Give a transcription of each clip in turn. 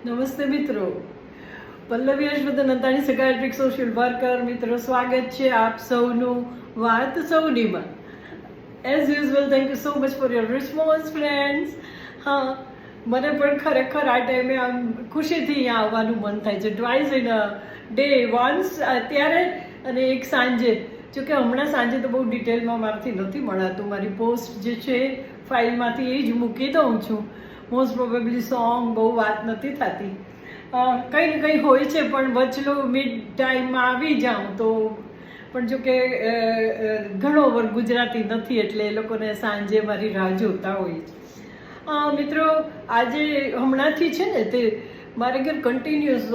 નમસ્તે મિત્રો, Pallavi Harshvardhan Antani psychiatric social worker. મિત્રો, સ્વાગત છે આપ સૌનું વાત સૌનીમાં. As usual, thank you so much for your response friends. હા, મને પણ ખરેખર આ ટાઈમે આમ ખુશીથી અહીંયા આવવાનું મન થાય છે. Twice in a day, once અત્યારે અને એક સાંજે. જોકે હમણાં સાંજે તો બહુ ડિટેલમાં મારાથી નથી મળાતું. મારી પોસ્ટ જે છે ફાઇલમાંથી એ જ મૂકી દઉં છું. મોસ્ટ પ્રોબેબલી સોંગ બહુ વાત નથી થતી, કંઈ ને કંઈ હોય છે, પણ વચલો મિડ ટાઈમમાં આવી જાઉં તો. પણ જો કે ઘણો વર્ગ ગુજરાતી નથી એટલે એ લોકોને સાંજે મારી રાહ જોતા હોય છે. મિત્રો, આજે હમણાંથી છે ને તે મારે ઘર કન્ટિન્યુઅસ,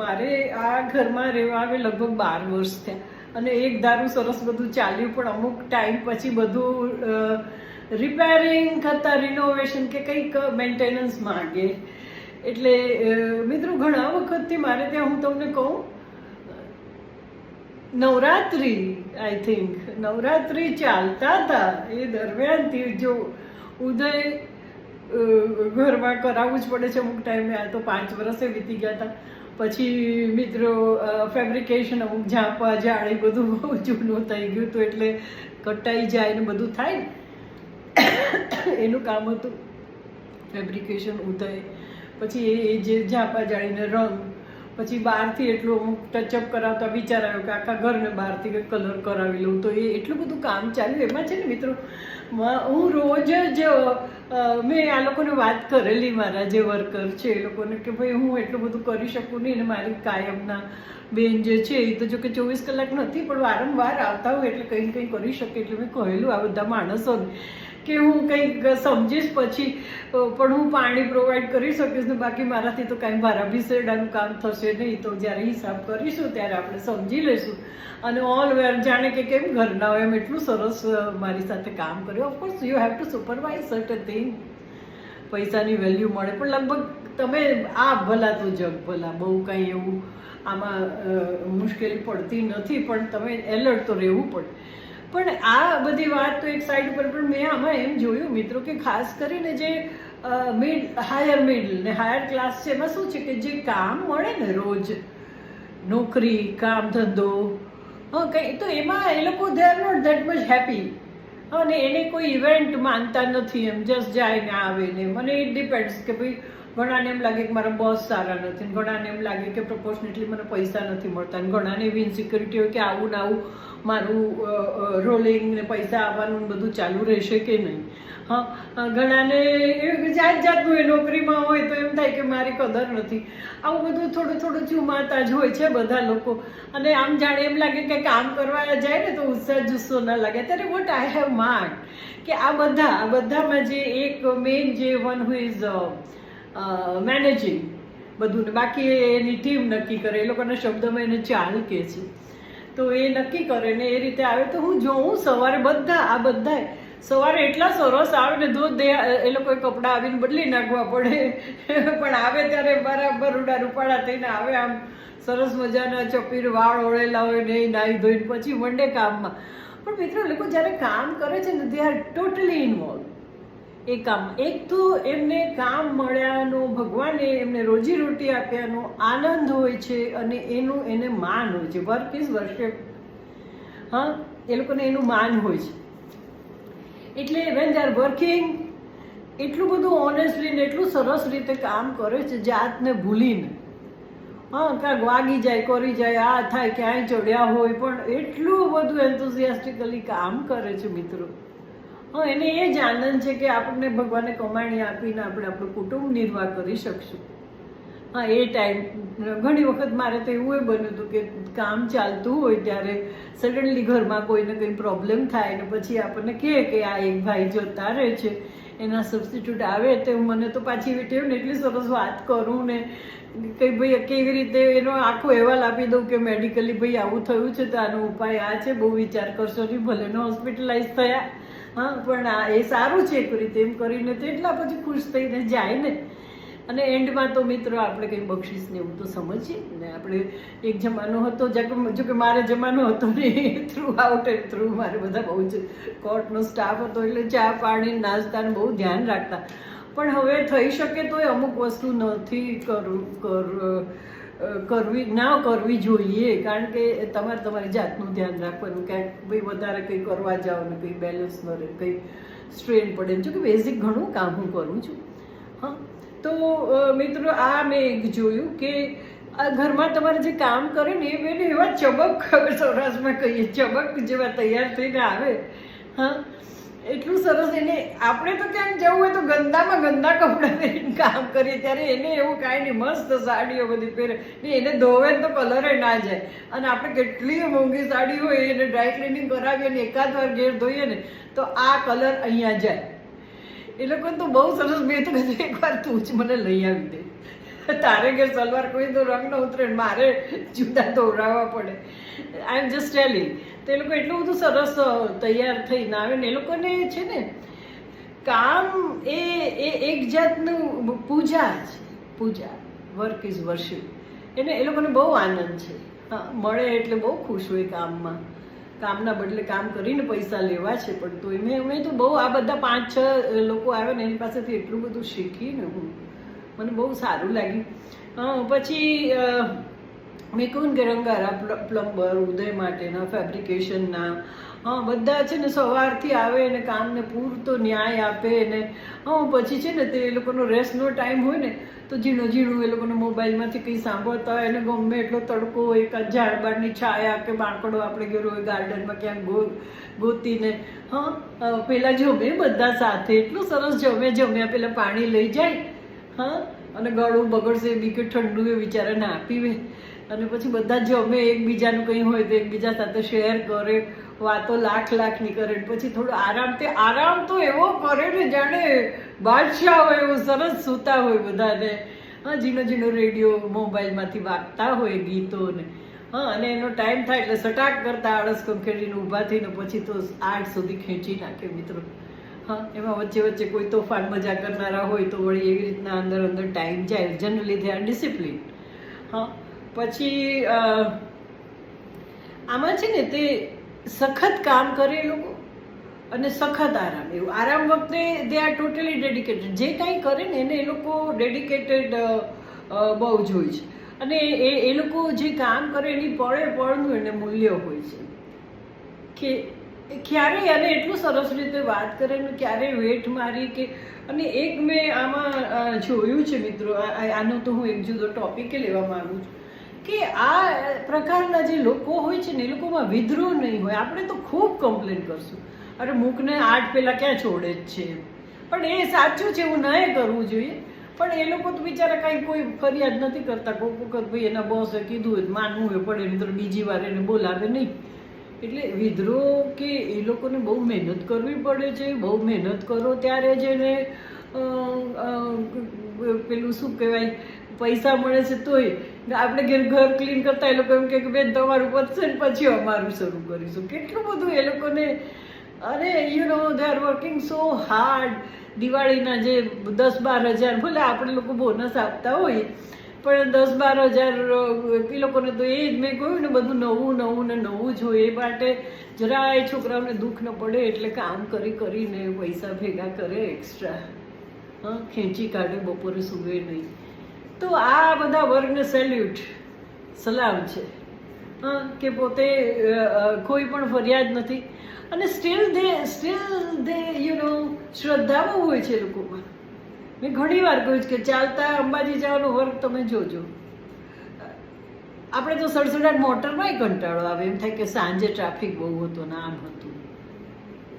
મારે આ ઘરમાં રહેવા આવે લગભગ 12 વર્ષ થયા અને એક ધારું સરસ બધું ચાલ્યું, પણ અમુક ટાઈમ પછી બધું રિપેરિંગ કરતાં રિનોવેશન કે કંઈક મેન્ટેનન્સ માંગે. એટલે મિત્રો, ઘણા વખતથી મારે ત્યાં, હું તમને કહું, નવરાત્રિ, આઈ થિંક નવરાત્રિ ચાલતા હતા એ દરમિયાનથી જો ઉદય ઘરમાં કરાવવું જ પડે છે અમુક ટાઈમે. આ તો 5 વર્ષે વીતી ગયા હતા. પછી મિત્રો, ફેબ્રિકેશન અમુક ઝાંપા જાળી બધું બહુ જૂનું થઈ ગયું હતું એટલે કટાઈ જાય ને બધું થાય. એનું કામ હતું ફેબ્રિકેશન ઉદય. પછી એ જે ઝાંપા જાળીને રંગ, પછી બહારથી એટલું અમુક ટચઅપ કરાવતા વિચાર આવ્યો કે આખા ઘરને બહારથી કંઈક કલર કરાવી લઉં. તો એ એટલું બધું કામ ચાલ્યું. એમાં છે ને મિત્રો, હું રોજ જ મેં આ લોકોને વાત કરેલી, મારા જે વર્કર છે એ લોકોને, કે ભાઈ હું એટલું બધું કરી શકું નહીં. અને મારી કાયમના બેન જે છે એ તો જો કે 24 કલાક નથી, પણ વારંવાર આવતા હોય એટલે કંઈ ને કંઈ કરી શકે. એટલે મેં કહેલું આ બધા માણસોને કે હું કંઈક સમજીશ પછી, પણ હું પાણી પ્રોવાઈડ કરી શકીશ ને બાકી મારાથી તો કાંઈ ભારા ભીસેડાનું કામ થશે નહીં. તો જ્યારે હિસાબ કરીશું ત્યારે આપણે સમજી લઈશું. અને ઓલ વેર જાણે કે કેમ ઘરના હોય એમ એટલું સરસ મારી સાથે કામ કર્યું. Of course you have to supervise certain thing. પૈસાની વેલ્યુ મળે, પણ લગભગ તમે આ ભલા તો જગ ભલા, બહુ કંઈ એવું આમાં મુશ્કેલી પડતી નથી, પણ તમે એલર્ટ તો રહેવું પડે. પણ આ બધી વાત તો એક સાઈડ ઉપર, પણ મેં આમાં એમ જોયું મિત્રો કે ખાસ કરીને જે હાયર મિડલ ને હાયર ક્લાસ છે, એમાં શું છે કે જે કામ મળે ને રોજ, નોકરી, કામ ધંધો, કંઈ, તો એમાં એ લોકો they are not that much happy. અને એને કોઈ ઇવેન્ટ માનતા નથી, એમ જસ્ટ જાય ને આવે ને. મને ઇટ ડિપેન્ડ્સ કે ભાઈ, ઘણાને એમ લાગે કે મારા બોસ સારા નથી, ઘણાને એમ લાગે કે પ્રપોર્શનેટલી મને પૈસા નથી મળતા, ઘણાને એવી ઇન્સિક્યોરિટી હોય કે આવું ને આવું મારું રોલિંગ ને પૈસા આવવાનું બધું ચાલુ રહેશે કે નહીં. ઘણાને જાત જાતનું એ નોકરીમાં હોય તો એમ થાય કે મારી કદર નથી. આવું બધું થોડું થોડું ચુમાતા જ હોય છે બધા લોકો. અને આમ જાણે એમ લાગે કે કામ કરવા જાય ને તો ઉત્સાહ જુસ્સો ના લાગે. ત્યારે વોટ આઈ હેવ માર્ક કે આ બધામાં જે એક મેઇન જે વન હુ ઇઝ મેનેજિંગ બધું, ને બાકી એની ટીમ નક્કી કરે. એ લોકોના શબ્દમાં એને ચાલ કહે છે. તો એ નક્કી કરે ને એ રીતે આવે. તો હું જોઉં સવારે બધા સવારે એટલા સરસ આવે ને, દૂધ એ લોકોએ કપડાં આવીને બદલી નાખવા પડે પણ આવે ત્યારે બરાબર રૂડા રૂપાળા થઈને આવે. આમ સરસ મજાના ચપીર વાળ ઓળેલા હોય ને, નાહી ધોઈને પછી મંડે કામમાં. પણ મિત્રો, લોકો જ્યારે કામ કરે છે ને, દે આર ટોટલી ઇન્વોલ્વ એ કામ. એક તો એમને કામ મળ્યાનો, ભગવાને એમને રોજીરોટી આપ્યાનો આનંદ હોય છે અને એનું એને માન હોય છે. Work is worship. એ લોકોને એનું માન હોય છે. એટલે વેન દે આર વર્કિંગ, એટલું બધું ઓનેસ્ટલી ને એટલું સરસ રીતે કામ કરે છે, જાતને ભૂલીને. ક્યાંક વાગી જાય, કરી જાય, આ થાય, ક્યાંય ચડ્યા હોય, પણ એટલું બધું એન્થુઝિયાસ્ટિકલી કામ કરે છે મિત્રો. એને એ જ આનંદ છે કે આપણને ભગવાને કમાણી આપીને આપણે આપણું કુટુંબ નિર્વાહ કરી શકશું. એ ટાઈમ ઘણી વખત મારે તો એવું એ બન્યું હતું કે કામ ચાલતું હોય ત્યારે સડનલી ઘરમાં કોઈને કંઈ પ્રોબ્લેમ થાય ને પછી આપણને કહે કે આ એક ભાઈ જતા રહે છે, એના સબસ્ટિટ્યૂટ આવે. તો મને તો પાછી વીટ્યું ને એટલી સરસ વાત કરું ને કંઈ ભાઈ કેવી રીતે એનો આખો અહેવાલ આપી દઉં કે મેડિકલી ભાઈ આવું થયું છે તો આનો ઉપાય આ છે, બહુ વિચાર કરશો નહીં, ભલેનો હોસ્પિટલાઇઝ થયા, પણ એ સારું છે એક રીતે, એમ કરીને તો એટલા પછી ખુશ થઈને જાય ને. અને એન્ડમાં તો મિત્રો આપણે કંઈ બક્ષિસ ને એવું તો સમજીએ ને. આપણે એક જમાનો હતો, જો કે મારે જમાનો હતો ને, થ્રુ આઉટ એન્ડ થ્રુ મારે બધા બહુ જ કોર્ટનો સ્ટાફ હતો એટલે ચા પાણી નાસ્તાનું બહુ ધ્યાન રાખતા. પણ હવે થઈ શકે તો અમુક વસ્તુ નથી કરવી જોઈએ, કારણ કે તમારે તમારી જાતનું ધ્યાન રાખવાનું, ક્યાંક ભાઈ વધારે કંઈ કરવા જાઓ ને કંઈ બેલેન્સ ન રહે, કંઈ સ્ટ્રેન પડે. જો કે બેઝિક ઘણું કામ હું કરું છું. હા, તો મિત્રો આ મેં એક જોયું કે આ ઘરમાં તમારે જે કામ કરે ને એ બેને એવા ચબક, સૌરાષ્ટ્રમાં કહીએ ચબક જેવા તૈયાર થઈને આવે. હા, એટલું સરસ. એને આપણે તો ક્યાંક જવું હોય તો ગંદામાં ગંદા કપડાં પહેરીને કામ કરીએ, ત્યારે એને એવું કાંઈ નહીં, મસ્ત સાડીઓ બધી પહેરે ને એને ધોવે તો કલરે ના જાય. અને આપણે કેટલી મોંઘી સાડી હોય એને ડ્રાય ક્લિનિંગ કરાવીએ ને એકાદ વાર ઘેર ધોઈએ ને તો આ કલર અહીંયા જાય. એ લોકોને તો બહુ સરસ. મેં તો કીધું એકવાર તું જ મને લઈ આવી દે, તારે ઘેર સલવાર કોઈ તો રંગ ન ઉતરે, મારે જુદા દોરાવવા પડે. આઈ એમ જસ્ટ ટેલિંગ. તો એ લોકો એટલું બધું સરસ તૈયાર થઈને આવે ને. એ લોકોને છે ને કામ એ એક જાતનું પૂજા છે, પૂજા. Work is worship. એને એ લોકોને બહુ આનંદ છે. હા, મળે એટલે બહુ ખુશ હોય કામમાં. કામના બદલે કામ કરીને પૈસા લેવા છે, પણ તો મેં તો બહુ આ બધા 5-6 લોકો આવ્યા ને એની પાસેથી એટલું બધું શીખી ને મને બહુ સારું લાગ્યું. પછી મેં કહું કે રંગારા, પ્લમ્બર, ઉદય માટેના, ફેબ્રિકેશનના, હા બધા છે ને સવારથી આવે ને કામને પૂરતો ન્યાય આપે ને. હા, પછી છે ને તે એ લોકોનો રેસ્ટનો ટાઈમ હોય ને તો ઝીણું એ લોકોને મોબાઈલમાંથી કંઈ સાંભળતા હોય અને ગમે એટલો તડકો હોય, કાં ઝાડ બારની છાયા કે બાંકડો આપણે ગયો હોય ગાર્ડનમાં ક્યાંક ગોતીને, હા પેલા જમે બધા સાથે, એટલું સરસ જમ્યા પેલા પાણી લઈ જાય. હા, અને ગળું બગડશે બી કે ઠંડુ એ બિચારાને આપીવે, અને પછી બધા જમે, એકબીજાનું કંઈ હોય તો એકબીજા સાથે શેર કરે, વાતો લાખની કરે. પછી થોડો આરામ તો એવો કરે ને જાણે બાદશાહ હોય એવું, સરસ સૂતા હોય બધાને. હા, ઝીણો રેડિયો મોબાઈલમાંથી વાગતા હોય ગીતોને. હા, અને એનો ટાઈમ થાય એટલે સટાક કરતા આળસ ખંખેરીને ઊભા થઈને પછી તો 8 સુધી ખેંચી નાખે મિત્રો. હા, એમાં વચ્ચે કોઈ તોફાન મજા કરનારા હોય તો વળી એવી રીતના અંદર ટાઈમ જાય. Generally they are discipline. હા, પછી આમાં છે ને તે સખત કામ કરે એ લોકો અને સખત આરામ. એવું આરામ વખતે દે આર ટોટલી ડેડિકેટેડ. જે કાંઈ કરે ને એને એ લોકો ડેડિકેટેડ બહુ જ હોય છે. અને એ લોકો જે કામ કરે એની પળનું એને મૂલ્ય હોય છે કે ક્યારેય, અને એટલું સરસ રીતે વાત કરે ને ક્યારેય વેઠ મારી કે. અને એક મેં આમાં જોયું છે મિત્રો, આનો તો હું એક જુદો ટોપિક લેવા માંગુ છું કે આ પ્રકારના જે લોકો હોય છે ને એ લોકોમાં વિદ્રોહ નહીં હોય. આપણે તો ખૂબ કમ્પ્લેન કરશું, અરે મૂકને આઠ પેલા ક્યાં છોડે જ છે, પણ એ સાચું છે, એવું નહીં કરવું જોઈએ. પણ એ લોકો તો બિચારા કાંઈ કોઈ ફરિયાદ નથી કરતા. કોક વખત ભાઈ એના બોસે કીધું હોય માનવું હોય પડે, મિત્રો બીજી વાર એને બોલાવે નહીં. એટલે વિદ્રોહ કે એ લોકોને બહુ મહેનત કરવી પડે છે. બહુ મહેનત કરો ત્યારે જ એને પેલું શું કહેવાય પૈસા મળે છે. તોય આપણે ઘર ક્લીન કરતા એ લોકો એમ કે બેન તમારું પતશે ને પછી અમારું શરૂ કરીશું. કેટલું બધું એ લોકોને, અરે they are working so hard. દિવાળીના જે 10-12 હજાર, ભલે આપણે લોકો બોનસ આપતા હોઈએ, પણ 10-12 હજાર એ લોકોને તો એ જ મેં કહ્યું ને બધું નવું જ હોય. એ માટે જરાય છોકરાઓને દુઃખ ન પડે એટલે કામ કરીને પૈસા ભેગા કરે એક્સ્ટ્રા. હા, ખેંચી કાઢે, બપોરે સૂવે નહીં. તો આ બધા વર્ગને સેલ્યુટ, સલામ છે. હા, કે પોતે કોઈ પણ ફરિયાદ નથી અને સ્ટીલ દે શ્રદ્ધાઓ હોય છે લોકોમાં. મેં ઘણી વાર કહ્યું કે ચાલતા અંબાજી જવાનો વર્ગ તમે જોજો. આપણે તો સડસડાટ મોટરમાંય કંટાળો આવે, એમ થાય કે સાંજે ટ્રાફિક બહુ હતો ને આમ હતું.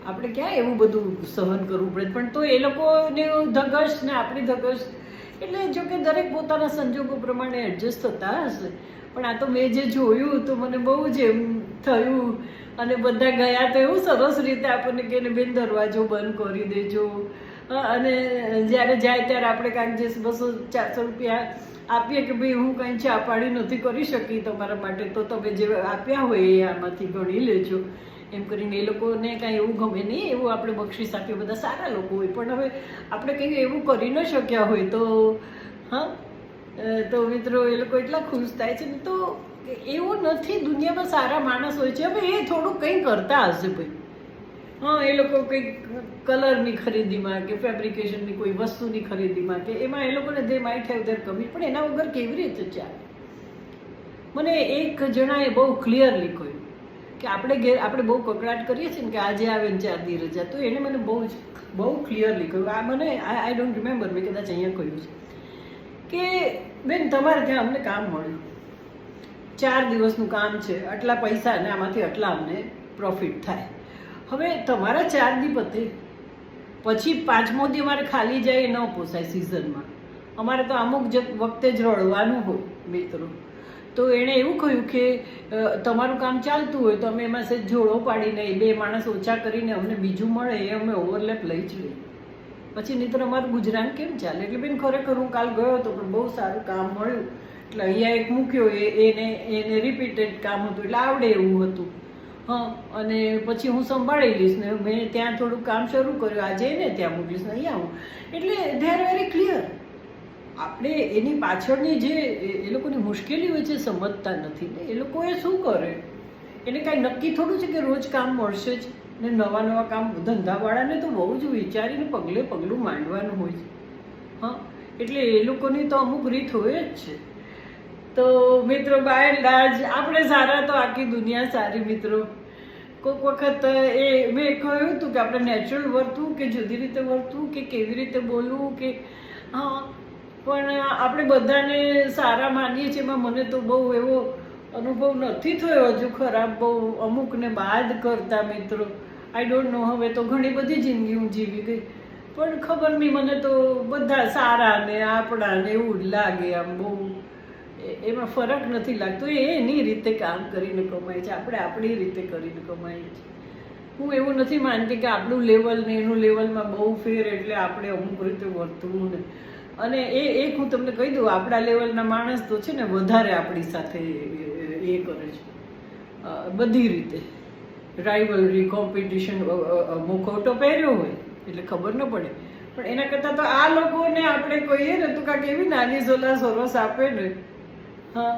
આપણે ક્યાં એવું બધું સહન કરવું પડે, પણ તો એ લોકોને ધગશ ને આપણી ધગશ. એટલે જો કે દરેક પોતાના સંજોગો પ્રમાણે એડજસ્ટ થતા હશે. પણ આ તો મેં જે જોયું તો મને બહુ જ એમ થયું. અને બધા ગયા તો એવું સરસ રીતે આપણને કે બેન દરવાજો બંધ કરી દેજો. અને જ્યારે જાય ત્યારે આપણે કાંઈક જે 200-400 રૂપિયા આપીએ કે ભાઈ હું કંઈ ચા પાણી નથી કરી શકી તમારા માટે, તો તમે જે આપ્યા હોય એ આમાંથી ગણી લેજો. એમ કરીને એ લોકોને કાંઈ એવું ગમે નહીં, એવું આપણે બક્ષીસ આપીએ. બધા સારા લોકો હોય, પણ હવે આપણે કંઈ એવું કરી ન શક્યા હોય તો હા, તો મિત્રો એ લોકો એટલા ખુશ થાય છે ને. તો એવું નથી, દુનિયામાં સારા માણસ હોય છે. હવે એ થોડું કંઈ કરતા હશે ભાઈ, હા, એ લોકો કંઈક કલરની ખરીદીમાં કે ફેબ્રિકેશનની કોઈ વસ્તુની ખરીદીમાં કે એમાં એ લોકોને દે માઇટ હેવ ધેર કમી, પણ એના વગર કેવી રીતે ચાલે? મને એક જણાએ બહુ ક્લિયરલી કહ્યું કે આપણે બહુ કકડાટ કરીએ છીએ ને કે આજે આવે ને 4 દી રજા, તો એને મને બહુ ક્લિયરલી કહ્યું. આ મને આઈ ડોન્ટ રિમેમ્બર, મેં કદાચ અહીંયા કહ્યું છે કે બેન તમારે ત્યાં અમને કામ મળ્યું, 4 દિવસનું કામ છે, આટલા પૈસા ને આમાંથી આટલા અમને પ્રોફિટ થાય. હવે તમારા 4 દી પતે પછી 5મો દી અમારે ખાલી જાય એ ન પોસાય સિઝનમાં. અમારે તો અમુક વખતે જ રડવાનું હોય મિત્રો. તો એણે એવું કહ્યું કે તમારું કામ ચાલતું હોય તો અમે એમાં સેજ જોડો પાડીને 2 માણસ ઓછા કરીને અમને બીજું મળે એ અમે ઓવરલેપ લઈ જ લઈએ, પછી નહીં તો અમારું ગુજરાન કેમ ચાલે? એટલે બેન ખરેખર હું કાલ ગયો હતો પણ બહુ સારું કામ મળ્યું, એટલે અહીંયા એક મૂક્યો, એને રિપીટેડ કામ હતું એટલે આવડે એવું હતું. હા, અને પછી હું સંભાળી લઈશ ને મેં ત્યાં થોડું કામ શરૂ કર્યું, આજે એને ત્યાં મોકલીશ ને અહીંયા હું. એટલે દે આર વેરી ક્લિયર. આપણે એની પાછળની જે એ લોકોની મુશ્કેલી હોય છે સમજતા નથી ને. એ લોકોએ શું કરે, એને કાંઈ નક્કી થોડું છે કે રોજ કામ મળશે જ ને. નવા કામ ધંધાવાળાને તો બહુ જ વિચારીને પગલે પગલું માંડવાનું હોય છે. હા, એટલે એ લોકોની તો અમુક રીત હોય જ છે. તો મિત્રો, બાય એન્ડ લાર્જ આપણે સારા તો આખી દુનિયા સારી મિત્રો. કોઈક વખત મેં કહ્યું હતું કે આપણે નેચરલ વર્તવું કે જુદી રીતે વર્તવું કે કેવી રીતે બોલવું કે હા, પણ આપણે બધાને સારા માનીએ છીએ. એમાં મને તો બહુ એવો અનુભવ નથી થયો હજુ ખરાબ, બહુ અમુકને બાદ કરતા મિત્રો. આઈ ડોન્ટ નો, હવે તો ઘણી બધી જિંદગી હું જીવી ગઈ, પણ ખબર નહીં, મને તો બધા સારા ને આપણા ને એવું જ લાગે. આમ બહુ એમાં ફરક નથી લાગતો. એ એની રીતે કામ કરીને કમાય છે, આપણે આપણી રીતે કરીને કમાઈએ છીએ. હું એવું નથી માનતી કે આપણું લેવલ ને એનું લેવલમાં બહુ ફેર એટલે આપણે અમુક રીતે વર્તવું ને. અને એક હું તમને કહી દઉં, આપણા લેવલના માણસ તો છે ને વધારે આપણી સાથે એ કરે છે બધી રીતે. રાઇવલરી, કોમ્પિટિશન, મુખોટો પહેર્યો હોય એટલે ખબર ન પડે, પણ એના કરતાં તો આ લોકોને આપણે કહીએ ને તો કાંઈક એવી નાની સોલા સરસ આપે ને. હા,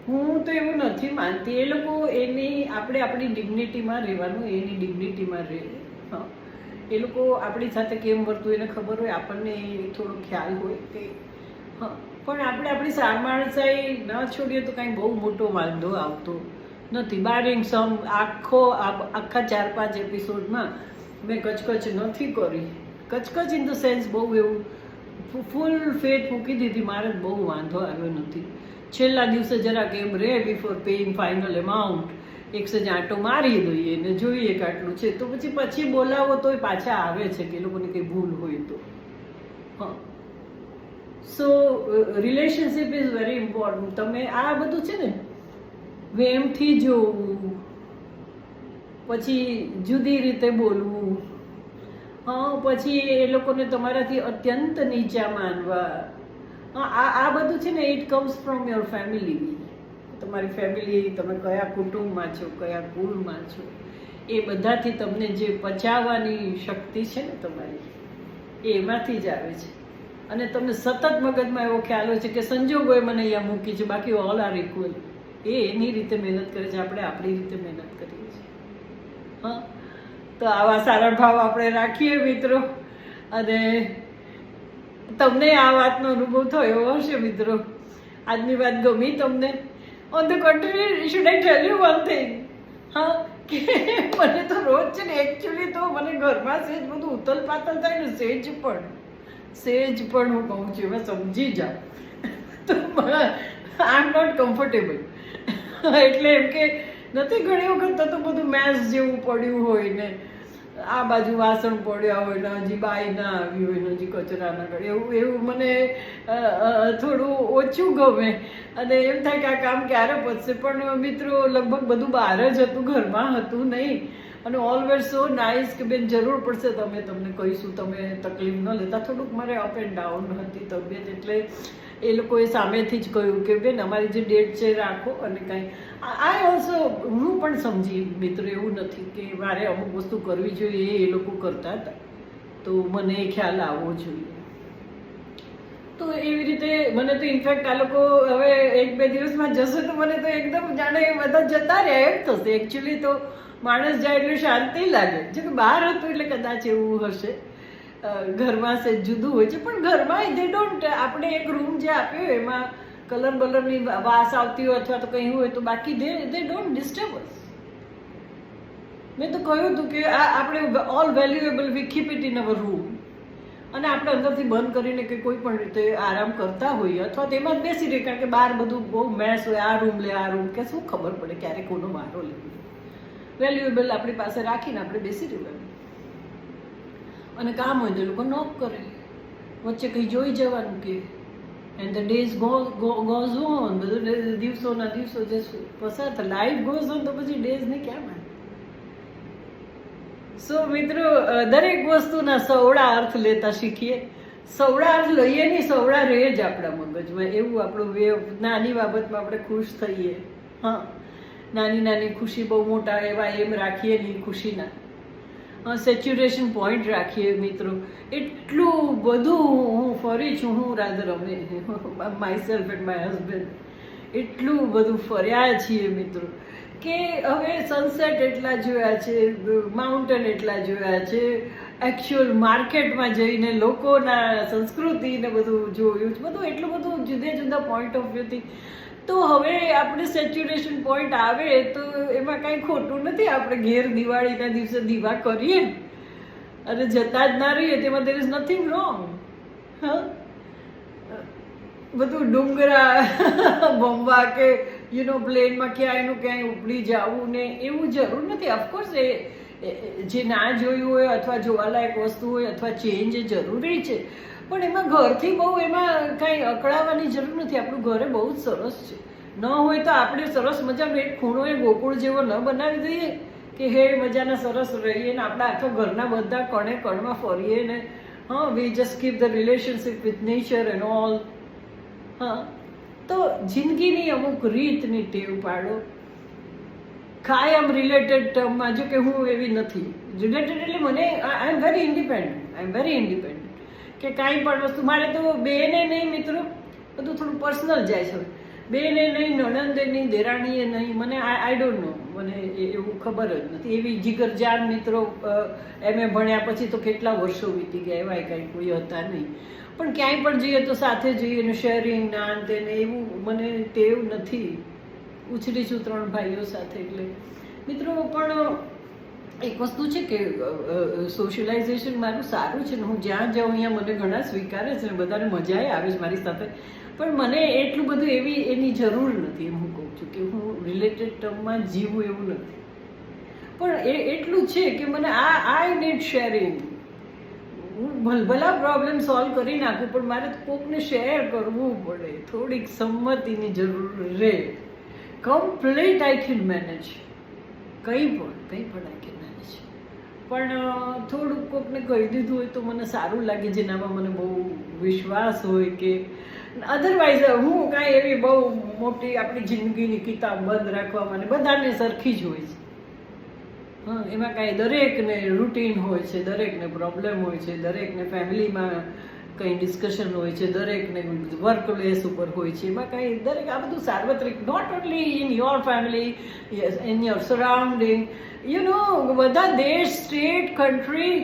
હું તો એવું નથી માનતી. એ લોકો આપણે આપણી ડિગ્નિટીમાં રહેવાનું, એની ડિગ્નિટીમાં રહે. હા, એ લોકો આપણી સાથે કેમ વર્તું એને ખબર હોય, આપણને થોડો ખ્યાલ હોય કે હા, પણ આપણે આપણી સારમાળસાઈ ન છોડીએ તો કાંઈ બહુ મોટો વાંધો આવતો નથી. બારિંગ સમ આખા 4-5 એપિસોડમાં મેં કચકચ નથી કરી. કચકચ ઇન ધ સેન્સ બહુ એવું ફૂલ ફેટ મૂકી દીધી, મારે બહુ વાંધો આવ્યો નથી. છેલ્લા દિવસે જરાક એમ રહે બિફોર પેઇંગ ફાઇનલ અમાઉન્ટ, એક સજ આંટો મારી દઈએ ને જોઈએ કે આટલું છે, તો પછી બોલાવો તોય પાછા આવે છે કે એ લોકોને કંઈ ભૂલ હોય તો. હા, સો રિલેશનશિપ ઇઝ વેરી ઇમ્પોર્ટન્ટ. તમે આ બધું છે ને વેમથી જોવું, પછી જુદી રીતે બોલવું, હા, પછી એ લોકોને તમારાથી અત્યંત નીચા માનવા, આ બધું છે ને it comes from your family. તમારી ફેમિલી, તમે કયા કુટુંબમાં છો, કયા કુળમાં છો, એ બધાથી તમને જે પચાવવાની શક્તિ છે ને તમારી, એમાંથી જ આવે છે. અને તમને સતત મગજમાં એવો ખ્યાલ હોય છે કે સંજોગોએ મને અહીંયા મૂકી છે, બાકી ઓલ આર ઇક્વલ. એની રીતે મહેનત કરે છે, આપણે આપણી રીતે મહેનત કરીએ છીએ. હા, તો આવા સારા ભાવ આપણે રાખીએ મિત્રો. અને તમને આ વાતનો અનુભવ થયો હશે મિત્રો. આજની વાત ગમી તમને? On the country, should I tell you one thing? હા, કે મને તો રોજ છે ને એકચ્યુઅલી તો મને ઘરમાં સેજ બધું ઉથલ પાથલ થાય ને, સેજ પણ હું કહું છું, એમાં સમજી જાઓ તો આઈ એમ નોટ કમ્ફર્ટેબલ. એટલે એમ કે નથી, ઘણી વખત તો બધું મેસ જેવું પડ્યું હોય ને, આ બાજુ વાસણ પડ્યા હોય ને, હજી બાઈ ના આવી હોય ને, હજી કચરા ના કરે, એવું મને થોડું ઓછું ગમે. અને એમ થાય કે આ કામ ક્યારે પતશે. પણ મિત્રો લગભગ બધું બહાર જ હતું, ઘરમાં હતું નહીં. અને ઓલવેઝ સો નાઇસ કે બેન જરૂર પડશે તમને કહીશું, તમે તકલીફ ન લેતા. થોડુંક મારે અપ એન્ડ ડાઉન હતી તબિયત, એટલે એ લોકોએ સામેથી જ કહ્યું કે બેન અમારી જે ડેટ છે રાખો. અને કાંઈ આઈ ઓલ્સો, હું પણ સમજી મિત્રો, એવું નથી કે મારે અમુક વસ્તુ કરવી જોઈએ, એ લોકો કરતા હતા તો મને ખ્યાલ આવવો જોઈએ. તો એવી રીતે મને તો ઇનફેક્ટ આ લોકો હવે 1-2 દિવસમાં જશે તો મને તો એકદમ જાણે બધા જતા રહ્યા એમ થશે. એકચ્યુઅલી તો માણસ જાય એટલે શાંતિ લાગે. જો કે બહાર હતું એટલે કદાચ એવું હશે, ઘરમાં છે જુદું હોય છે, પણ ઘરમાં દે ડોન્ટ, આપણે એક રૂમ જે આપ્યો એમાં કલર બલરની વાસ આવતી હોય અથવા તો કંઈ હોય તો બાકી દે ડોન્ટ ડિસ્ટર્બ અસ. મેં તો કહ્યું હતું કે આ આપણે all valuable V keep it in our room, અને આપણે અંદરથી બંધ કરીને કે કોઈ પણ રીતે આરામ કરતા હોઈએ અથવા તેમાં જ બેસી રહીએ, કારણ કે બહાર બધું બહુ મેસ હોય, આ રૂમ લે આ રૂમ, કે શું ખબર પડે ક્યારે કોનો વારો લે. વેલ્યુએબલ આપણી પાસે રાખીને આપણે બેસી રહેવાનું, અને કામ હોય તો લોકો નોક કરે, વચ્ચે કંઈ જોઈ જવાનું કે and the days goes on, બધું દિવસોના દિવસો જે પસાર થાય, લાઈફ ગોઝ ઓન, તો પછી ડેઝની ક્યાં માને. સો મિત્રો, દરેક વસ્તુના સવડા અર્થ લેતા શીખીએ. સવડા અર્થ લઈએ નહીં, સવડા રહે જ આપણા મગજમાં, એવું આપણું વે. નાની બાબતમાં આપણે ખુશ થઈએ, હા, નાની નાની ખુશી બહુ મોટા એવા એમ રાખીએ નહીં ખુશીના, સેચ્યુરેશન પોઈન્ટ રાખીએ મિત્રો. એટલું બધું હું ફરી છું, હું રાધર અમે my self and my husband એટલું બધું ફર્યા છીએ મિત્રો, કે હવે સનસેટ એટલા જોયા છે, માઉન્ટેન એટલા જોયા છે, એકચ્યુઅલ માર્કેટમાં જઈને લોકોના સંસ્કૃતિને બધું જોયું છે, બધું એટલું બધું જુદા જુદા પોઈન્ટ ઓફ વ્યૂથી. તો હવે આપણે સેચ્યુરેશન પોઈન્ટ આવે તો એમાં કાંઈ ખોટું નથી. આપણે ઘેર દિવાળીના દિવસે દીવા કરીએ અને જતા જ ના રહીએ, તેમાં દેર ઇઝ નથિંગ રોંગ. હા, બધું ડુંગરા બમવા કે પ્લેનમાં ક્યાંયનું ક્યાંય ઉપડી જવું ને એવું જરૂર નથી. ઓફકોર્સ એ જે ના જોયું હોય અથવા જોવાલાયક વસ્તુ હોય અથવા ચેન્જ એ જરૂરી છે, પણ એમાં ઘરથી બહુ એમાં કાંઈ અકળાવવાની જરૂર નથી. આપણું ઘરે બહુ જ સરસ છે, ન હોય તો આપણે સરસ મજાનો એક ખૂણો એ ગોકુળ જેવો ન બનાવી દઈએ કે હે મજાના સરસ રહીએ ને આપણા આખા ઘરના બધા કણે કણમાં ફરીએ ને. હા, we just keep the relationship with nature and all. હા, તો જિંદગીની અમુક રીતની ટેવ પાડો. કાયમ રિલેટેડ ટર્મમાં, જો કે હું એવી નથી રિલેટેડ, એટલે મને આઈ એમ વેરી ઇન્ડિપેન્ડન્ટ, કે કાંઈ પણ વસ્તુ મારે તો બેને નહીં મિત્રો, બધું થોડું પર્સનલ જાય છે. બેને નહીં, નણંદે નહીં, દેરાણીએ નહીં, મને આઈ ડોન્ટ નો, મને એવું ખબર જ નથી. એવી જીગરજાન મિત્રો એમએ ભણ્યા પછી તો કેટલા વર્ષો વીતી ગયા, એવા કાંઈ કોઈ હતા નહીં, પણ ક્યાંય પણ જઈએ તો સાથે જઈએ ને શેરિંગ ના અંતે ને એવું મને ટેવ નથી. ઉછરી છું 3 ભાઈઓ સાથે, એટલે મિત્રો. પણ એક વસ્તુ છે કે સોશિયલાઇઝેશન મારું સારું છે ને, હું જ્યાં જાઉં અહીંયા મને ઘણા સ્વીકારે છે ને બધાને મજા આવે છે મારી સાથે, પણ મને એટલું બધું એની જરૂર નથી. એમ હું કહું છું કે હું રિલેટેડ ટર્મમાં જીવું એવું નથી, પણ એટલું છે કે મને આઈ નીડ શેરિંગ. હું ભલભલા પ્રોબ્લેમ સોલ્વ કરી નાખું, પણ મારે કોકને શેર કરવું પડે, થોડીક સંમતિની જરૂર રહે. કમ્પ્લીટ આઈ કેન મેનેજ, કંઈ પણ આઈ કેન મેનેજ, પણ થોડુંક કોકને કહી દીધું હોય તો મને સારું લાગે, જેનામાં મને બહુ વિશ્વાસ હોય. કે અધરવાઇઝ હું કાંઈ એવી બહુ મોટી આપણી જિંદગીની કિતાબ બંધ રાખવા મને બધાને સરખી જ હોય છે. હા, એમાં કાંઈ દરેકને રૂટીન હોય છે, દરેકને પ્રોબ્લેમ હોય છે, દરેકને ફેમિલીમાં કંઈ ડિસ્કશન હોય છે, દરેકને વર્ક પ્લેસ ઉપર હોય છે, એમાં કાંઈ દરેક આ બધું સાર્વત્રિક, not only in your family, in your surrounding, બધા દેશ, સ્ટેટ, કન્ટ્રી,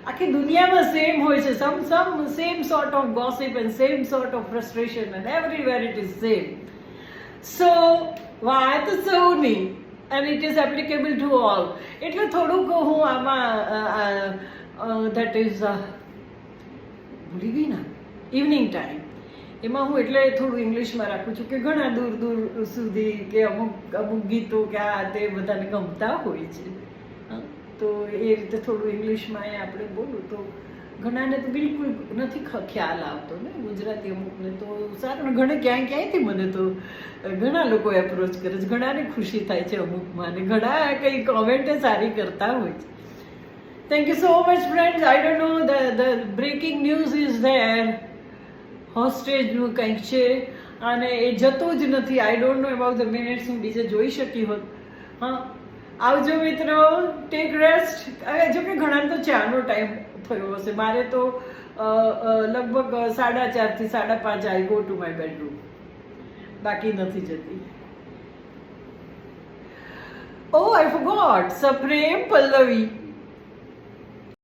આખી દુનિયામાં સેમ હોય છે. Some same sort of gossip and same sort of frustration and everywhere it is same. So વાત સૌની, and it is applicable to all. એટલે થોડુંક હું આમાં that is ભૂલી ગઈ ના, ઇવનિંગ ટાઈમ, એમાં હું એટલે થોડું ઇંગ્લિશમાં રાખું છું કે ઘણા દૂર દૂર સુધી કે અમુક ગીતો કે આ તે બધાને ગમતા હોય છે, તો એ રીતે થોડું ઇંગ્લિશમાં આપણે બોલું તો ઘણાને તો બિલકુલ નથી ખ્યાલ આવતો ને ગુજરાતી, અમુકને તો સારું. ઘણે ક્યાંયથી મને તો ઘણા લોકો એપ્રોચ કરે છે, ઘણાને ખુશી થાય છે અમુકમાં, ને ઘણા કંઈ કોમેન્ટ સારી કરતા હોય છે. Thank you so much friends. I don't know, the breaking news is there, હોસ્ટેજનું કંઈક છે અને એ જતું જ નથી. I don't know about the minutes હું બીજે જોઈ શકી હોત. હા, આવજો મિત્રો, ટેક રેસ્ટ. જો કે ઘણા તો ચાનો ટાઈમ થયો હશે, મારે તો લગભગ 4:30 થી 5:30 I go to my bedroom, બાકી નથી જતી. Oh, I forgot. Supreme Pallavi.